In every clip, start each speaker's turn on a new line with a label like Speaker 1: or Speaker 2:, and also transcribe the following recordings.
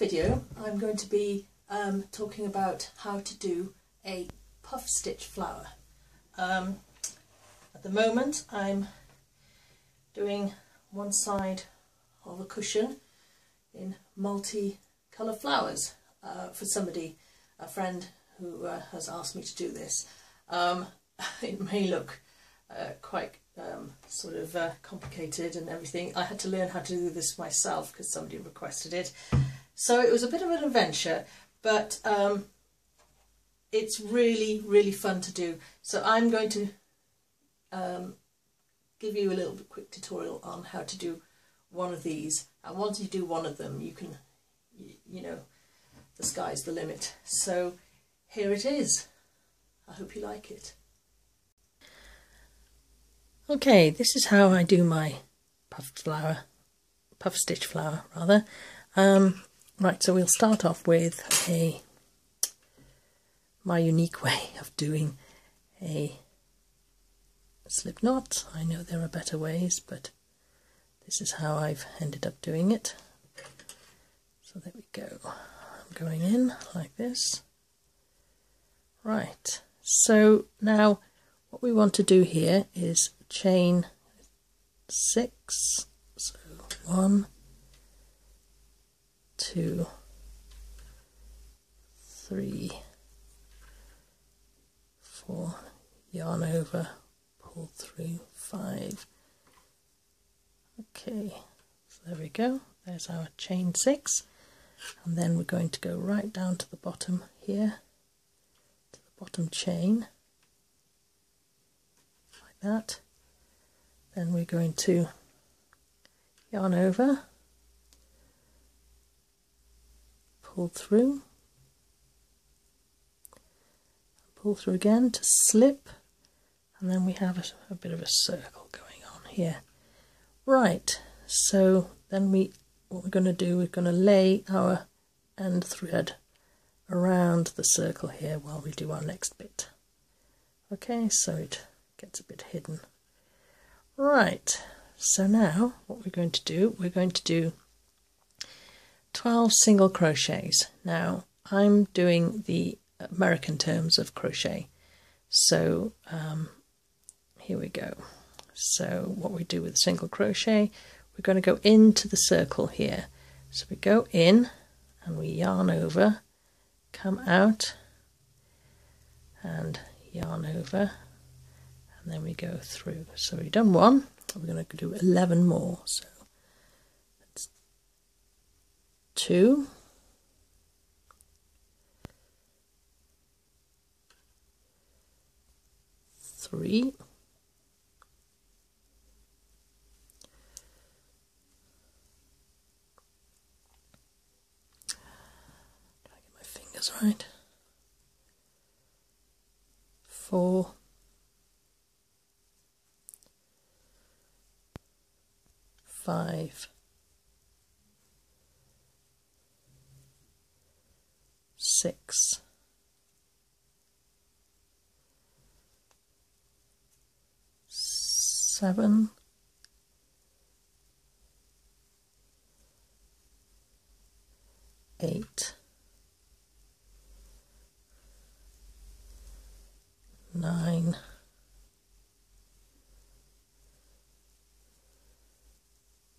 Speaker 1: video I'm going to be talking about how to do a puff stitch flower. At the moment I'm doing one side of a cushion in multi-colour flowers for somebody, a friend who has asked me to do this. It may look quite sort of complicated and everything. I had to learn how to do this myself because somebody requested it. So it was a bit of an adventure, but it's really fun to do. So I'm going to give you a little bit quick tutorial on how to do one of these. And once you do one of them, you can, you know, the sky's the limit. So here it is. I hope you like it. Okay, this is how I do my puff stitch flower rather. Right, so we'll start off with my unique way of doing a slip knot. I know there are better ways, but this is how I've ended up doing it. So there we go. I'm going in like this. Right, so now what we want to do here is chain 6. So 1, 2, 3, 4, yarn over, pull through, 5. Okay, so there we go. There's our chain 6, and then we're going to go right down to the bottom here, to the bottom chain, like that. Then we're going to yarn over, pull through again to slip, and then we have a bit of a circle going on here. Right, so then what we're going to do, we're going to lay our end thread around the circle here while we do our next bit. Okay, so it gets a bit hidden. Right, so now what we're going to do 12 single crochets. Now I'm doing the American terms of crochet, so here we go. So what we do with single crochet, we're going to go into the circle here. So we go in and we yarn over, come out and yarn over, and then we go through. So we've done 1, we're going to do 11 more. So that's 2, 3, 4, 5, 6, 7, 8, 9,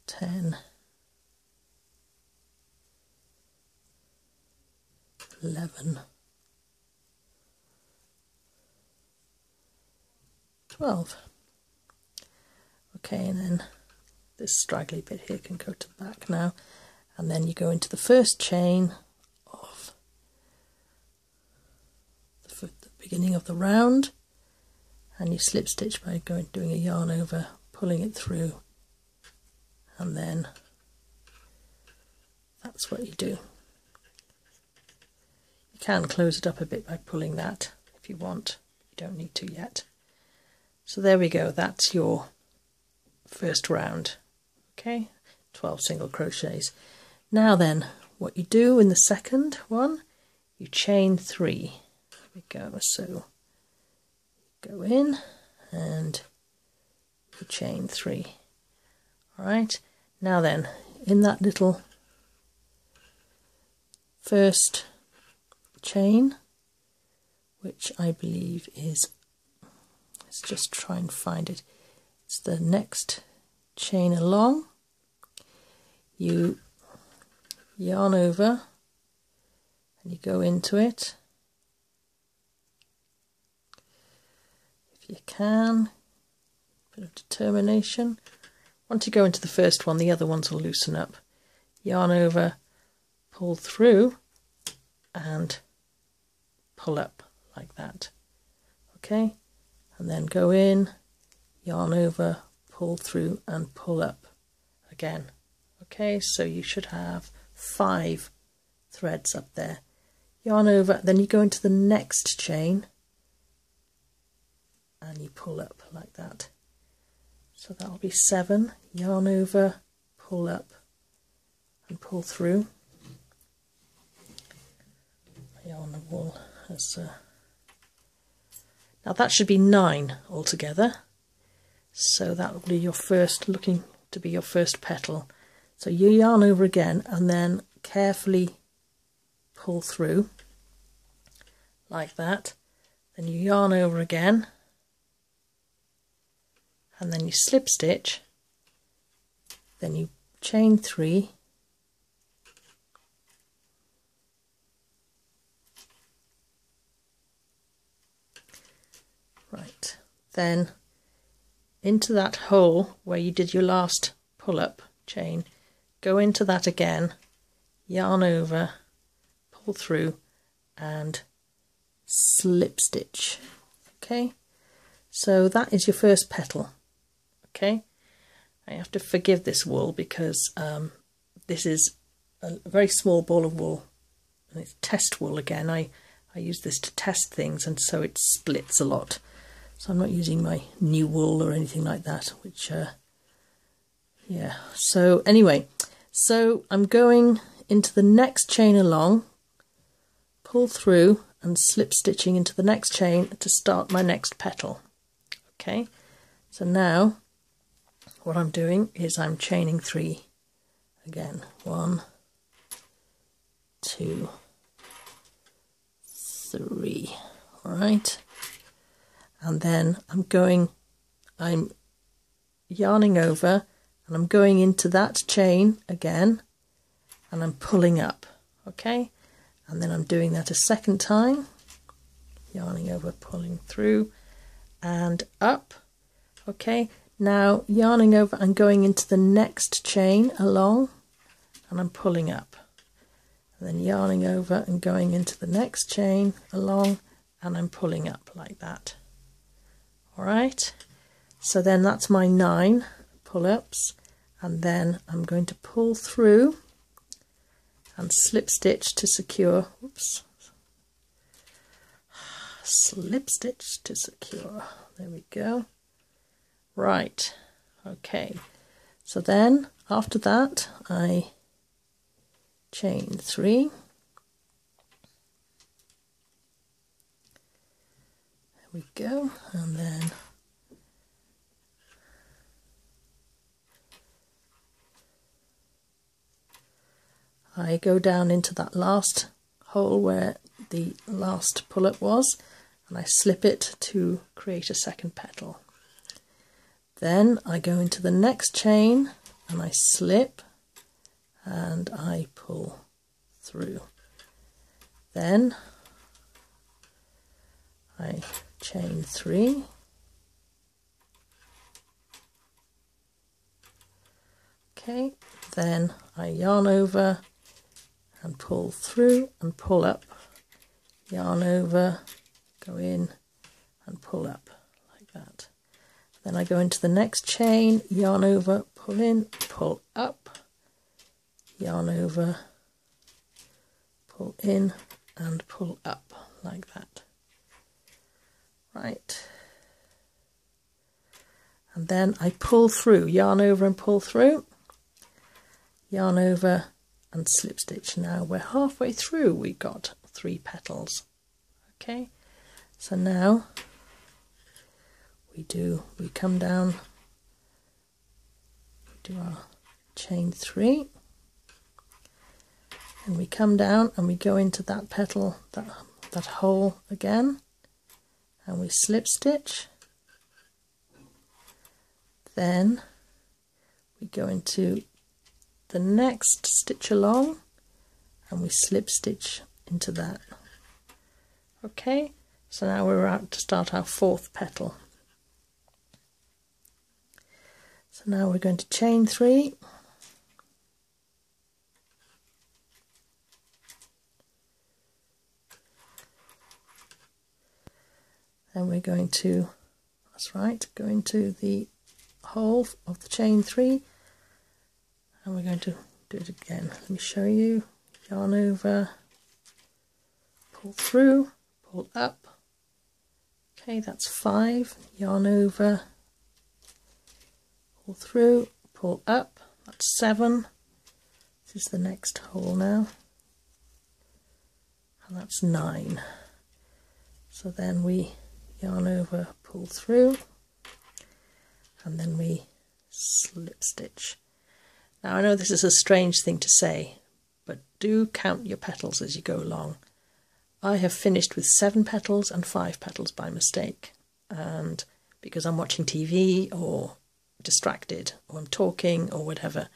Speaker 1: 10, 11, 12. Okay, and then this straggly bit here can go to the back now, and then you go into the first chain of the beginning of the round, and you slip stitch by doing a yarn over, pulling it through, and then that's what you do. You can close it up a bit by pulling that if you want. You don't need to yet. So there we go, that's your first round. Okay, 12 single crochets. Now then, what you do in the second one, you chain 3. There we go, so go in and you chain 3. Alright, now then, in that little first chain, which I believe is, let's just try and find it, it's the next chain along. You yarn over and you go into it if you can, bit of determination. Once you go into the first one, the other ones will loosen up. Yarn over, pull through and pull up like that, okay, and then go in, yarn over, pull through and pull up again. Okay, so you should have 5 threads up there. Yarn over, then you go into the next chain and you pull up like that. So that'll be 7. Yarn over, pull up and pull through. Yarn the wool has now that should be 9 altogether. So that will be your first, looking to be your first petal. So you yarn over again and then carefully pull through like that. Then you yarn over again and then you slip stitch, then you chain 3, right, then into that hole where you did your last pull up chain, go into that again, yarn over, pull through and slip stitch. Okay, so that is your first petal. Okay, I have to forgive this wool because this is a very small ball of wool and it's test wool again. I use this to test things and so it splits a lot. So I'm not using my new wool or anything like that, which yeah, so anyway, so I'm going into the next chain along, pull through and slip stitching into the next chain to start my next petal. Okay, so now what I'm doing is I'm chaining 3 again. 1, 2, 3. All right, and then I'm yarning over and I'm going into that chain again and I'm pulling up. Okay, and then I'm doing that a second time, yarning over, pulling through and up. Okay, now yarning over and going into the next chain along and I'm pulling up, and then yarning over and going into the next chain along and I'm pulling up like that. All right, so then that's my 9 pull-ups, and then I'm going to pull through and slip stitch to secure, oops, slip stitch to secure, there we go. Right, okay, so then after that I chain 3, there we go, and then I go down into that last hole where the last pull-up was and I slip it to create a second petal. Then I go into the next chain and I slip and I pull through. Then I chain 3, okay, then I yarn over and pull through and pull up, yarn over, go in and pull up like that. Then I go into the next chain, yarn over, pull in, pull up, yarn over, pull in and pull up like that. Right, and then I pull through, yarn over and pull through, yarn over and slip stitch. Now we're halfway through, we got 3 petals. Okay, so now we come down, we do our chain 3, and we come down and we go into that petal, that hole again, and we slip stitch. Then we go into the next stitch along and we slip stitch into that. Okay, so now we're out to start our fourth petal. So now we're going to chain 3, then we're going to, that's right, go into the hole of the chain 3, and we're going to do it again. Let me show you. Yarn over, pull through, pull up. Okay, that's 5. Yarn over, pull through, pull up. That's 7. This is the next hole now, and that's 9. So then we yarn over, pull through, and then we slip stitch. Now I know this is a strange thing to say, but do count your petals as you go along. I have finished with 7 petals and 5 petals by mistake, and because I'm watching TV or distracted or I'm talking or whatever.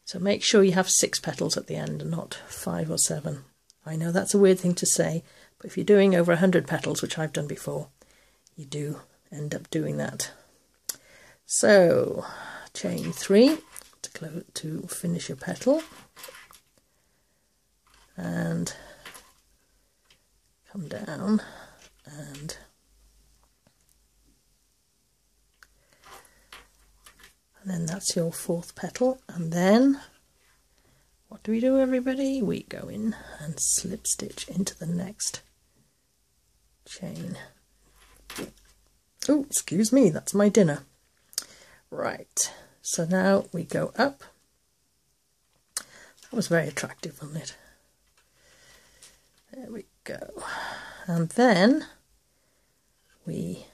Speaker 1: So make sure you have 6 petals at the end and not 5 or 7. I know that's a weird thing to say, but if you're doing over 100 petals, which I've done before, you do end up doing that. So chain 3 to finish your petal, and come down and then that's your 4th petal. And then what do we do, everybody? We go in and slip stitch into the next chain. Oh, excuse me, that's my dinner. Right, so now we go up. That was very attractive, wasn't it? There we go. And then we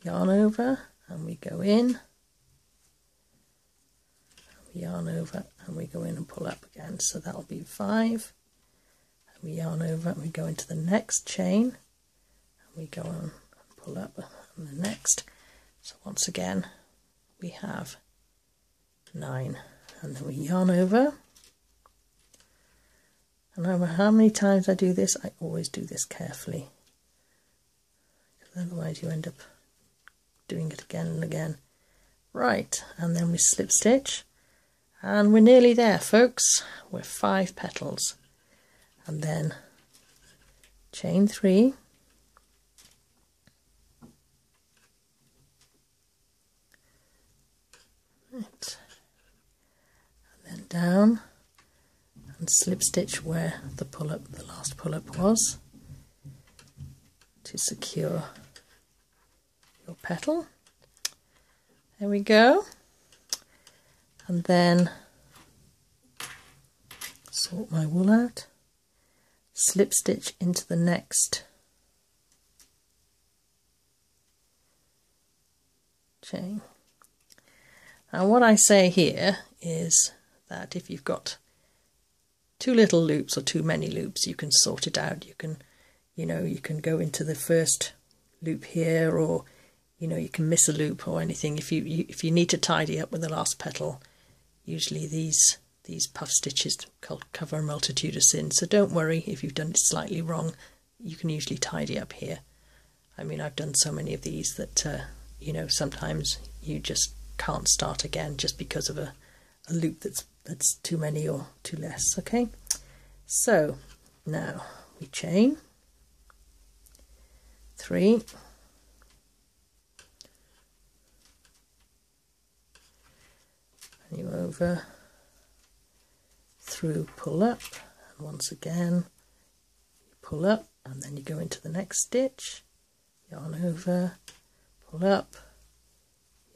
Speaker 1: yarn over and we go in. We yarn over and we go in and pull up again. So that'll be 5. And we yarn over and we go into the next chain. And we go on and pull up on the next. So once again, we have 9. And then we yarn over. And no matter how many times I do this, I always do this carefully, because otherwise you end up doing it again and again. Right, and then we slip stitch, and we're nearly there, folks. We're 5 petals, and then chain 3, right, and then down and slip stitch where the last pull up was, to secure your petal. There we go. And then sort my wool out, slip stitch into the next chain. And what I say here is that if you've got too little loops or too many loops, you can sort it out. You can, you can go into the first loop here, or you can miss a loop or anything. If you need to tidy up with the last petal, usually these puff stitches cover a multitude of sins. So don't worry if you've done it slightly wrong. You can usually tidy up here. I mean, I've done so many of these that sometimes you just can't start again just because of a loop that's too many or too less. Okay, so now we chain 3, and you over, through, pull up, and once again you pull up, and then you go into the next stitch, yarn over, pull up,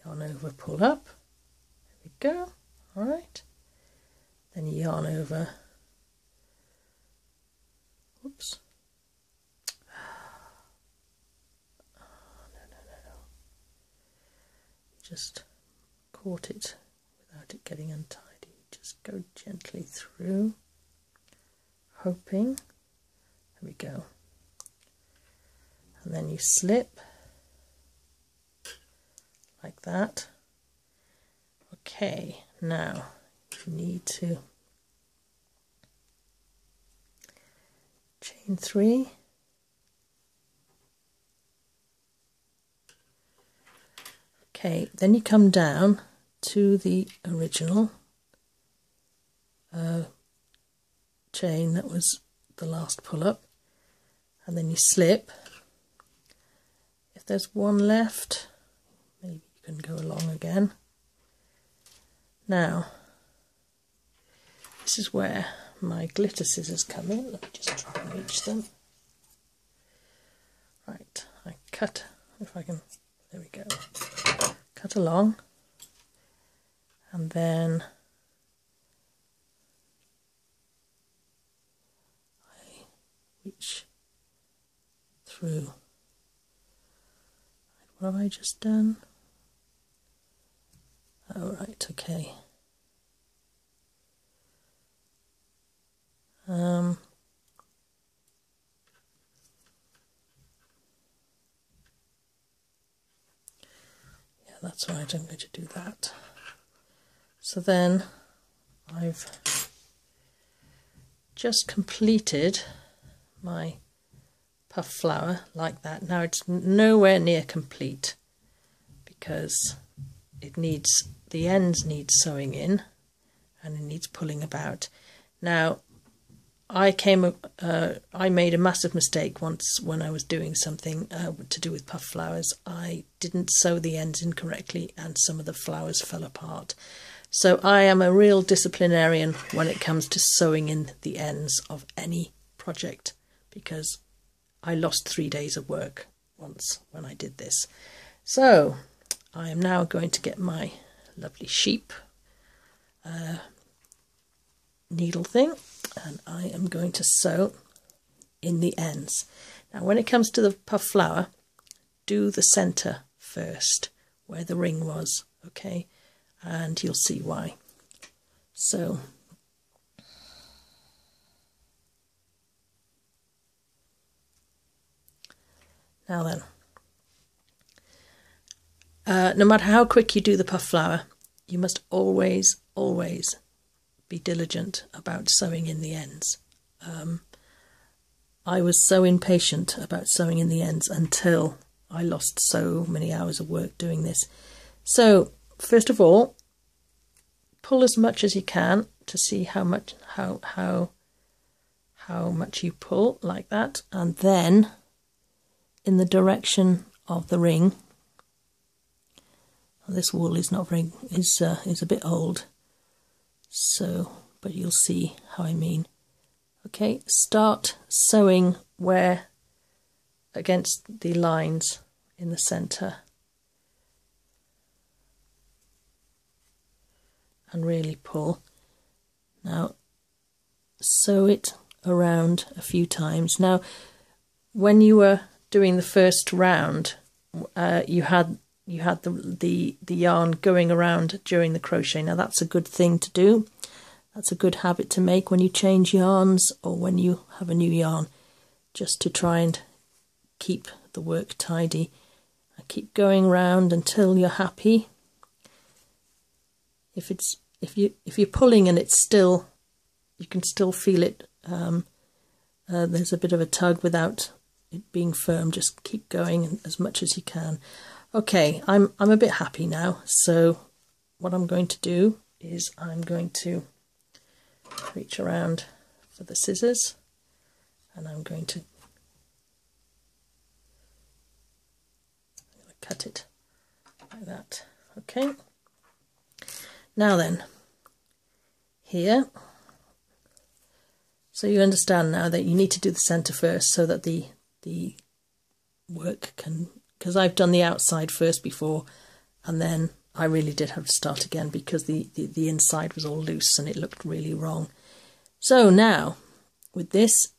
Speaker 1: yarn over, pull up. There we go. All right, then you yarn over, whoops, no, just caught it without it getting untidy. Just go gently through, hoping. There we go. And then you slip like that. Okay, now you need to chain 3. Okay, then you come down to the original chain that was the last pull up, and then you slip. If there's one left, maybe you can go along again. Now, this is where my glitter scissors come in. Let me just try and reach them. Right, I cut, if I can, there we go. Cut along, and then I reach through. What have I just done? Oh, right, okay. Yeah, that's right, I'm going to do that. So then I've just completed my puff flower like that. Now it's nowhere near complete because it needs, the ends need sewing in and it needs pulling about. Now I made a massive mistake once when I was doing something to do with puff flowers. I didn't sew the ends in correctly and some of the flowers fell apart. So I am a real disciplinarian when it comes to sewing in the ends of any project, because I lost 3 days of work once when I did this. So I am now going to get my lovely sheep needle thing, and I am going to sew in the ends. Now when it comes to the puff flower, do the centre first where the ring was, okay, and you'll see why. So now then, no matter how quick you do the puff flower, you must always be diligent about sewing in the ends. I was so impatient about sewing in the ends until I lost so many hours of work doing this. So first of all, pull as much as you can to see how much you pull, like that, and then in the direction of the ring. This wool is not very is a bit old, so but you'll see how I mean. Okay, start sewing where against the lines in the centre and really pull. Now sew it around a few times. Now when you were doing the first round, you had the yarn going around during the crochet. Now that's a good thing to do. That's a good habit to make when you change yarns or when you have a new yarn, just to try and keep the work tidy. Keep going round until you're happy. If you're pulling and it's still, you can still feel it. There's a bit of a tug without it being firm. Just keep going as much as you can. Okay, I'm a bit happy now. So what I'm going to do is I'm going to reach around for the scissors, and I'm going to cut it like that. Okay, now then, here, so you understand now that you need to do the centre first so that the work can, because I've done the outside first before, and then I really did have to start again because the inside was all loose and it looked really wrong. So now with this,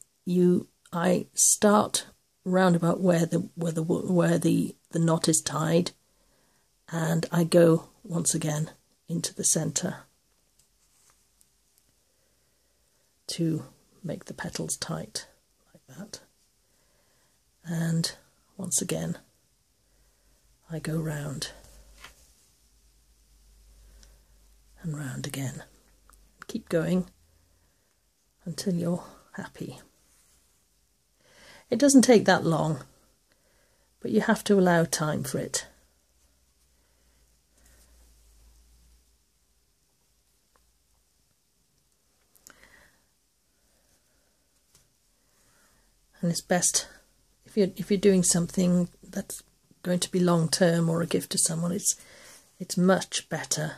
Speaker 1: I start round about where the knot is tied, and I go once again into the centre to make the petals tight like that. And once again I go round and round again. Keep going until you're happy. It doesn't take that long, but you have to allow time for it. And it's best if you're doing something that's going to be long term or a gift to someone, it's much better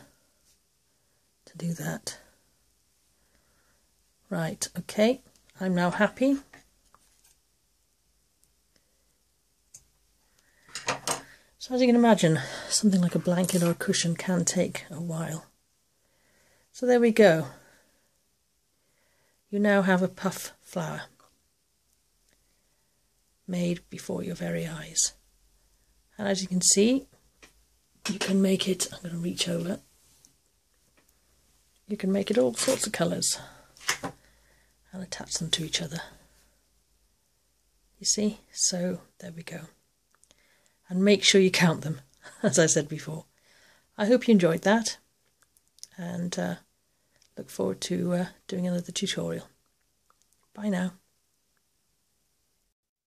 Speaker 1: to do that. Right, okay, I'm now happy. So as you can imagine, something like a blanket or a cushion can take a while. So there we go. You now have a puff flower made before your very eyes. And as you can see, you can make it, I'm going to reach over, you can make it all sorts of colours and attach them to each other. You see? So there we go. And make sure you count them, as I said before. I hope you enjoyed that, and look forward to doing another tutorial. Bye now.